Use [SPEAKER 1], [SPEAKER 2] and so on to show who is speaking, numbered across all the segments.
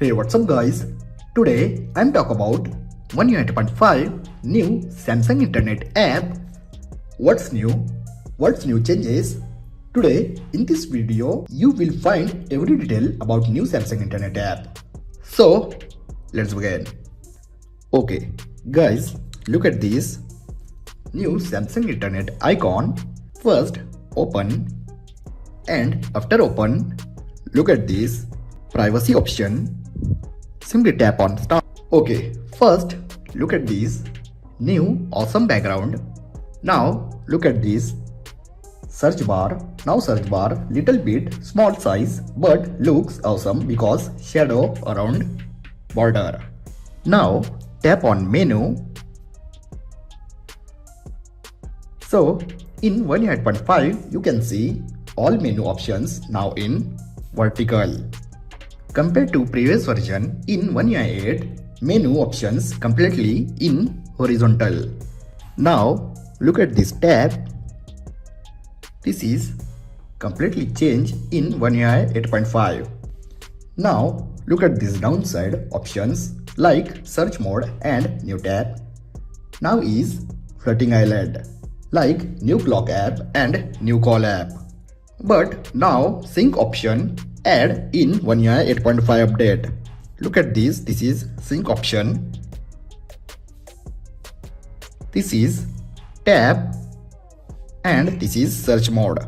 [SPEAKER 1] Hey, what's up guys? Today I'm talk about One UI 8.5 new Samsung Internet app. What's new? What's new changes? Today in this video you will find every detail about new Samsung Internet app. So let's begin. Okay guys, look at this new Samsung Internet icon. First open, and after open, look at this privacy option. Simply tap on start. Okay, first look at this new awesome background. Now look at this search bar. Now search bar little bit small size but looks awesome because shadow around border. Now tap on menu. So in One UI 8.5 you can see all menu options now in vertical. Compared to previous version, in One UI 8, menu options completely in horizontal. Now look at this tab. This is completely changed in One UI 8.5. Now look at this downside options like search mode and new tab. Now is floating island like new clock app and new call app. But now sync option add in One UI 8.5 update. Look at this is sync option. This is tab and this is search mode.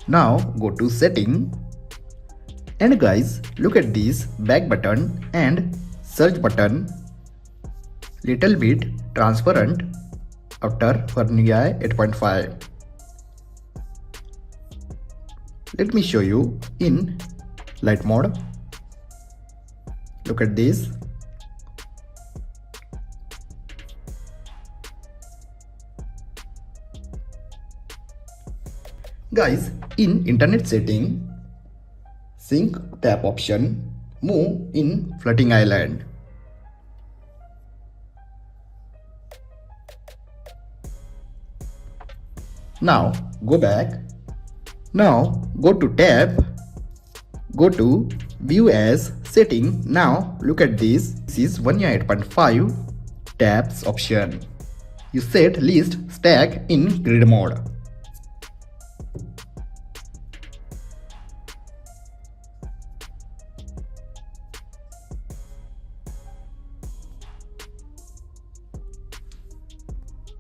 [SPEAKER 1] Now go to setting, and guys look at this back button and search button little bit transparent after One UI 8.5. Let me show you in light mode. Look at this. Guys, in internet setting, sync tap option move in floating island. Now go back. Now go to tab, go to view as setting. Now look at this. This is One UI 8.5 tabs option. You set list stack in grid mode.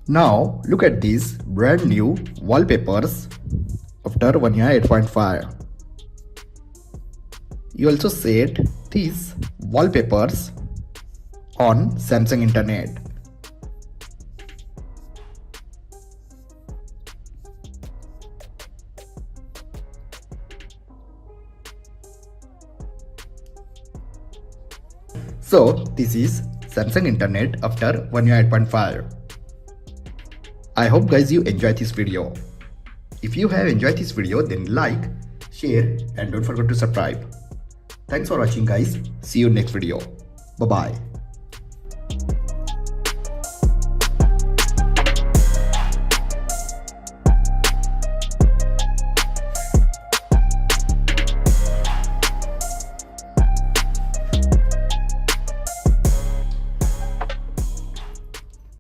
[SPEAKER 1] Now look at these brand new wallpapers after One UI 8.5. You also set these wallpapers on Samsung Internet. So this is Samsung Internet after One UI 8.5. I hope guys you enjoy this video. If you have enjoyed this video, then like, share and don't forget to subscribe. Thanks for watching guys. See you next video. Bye bye.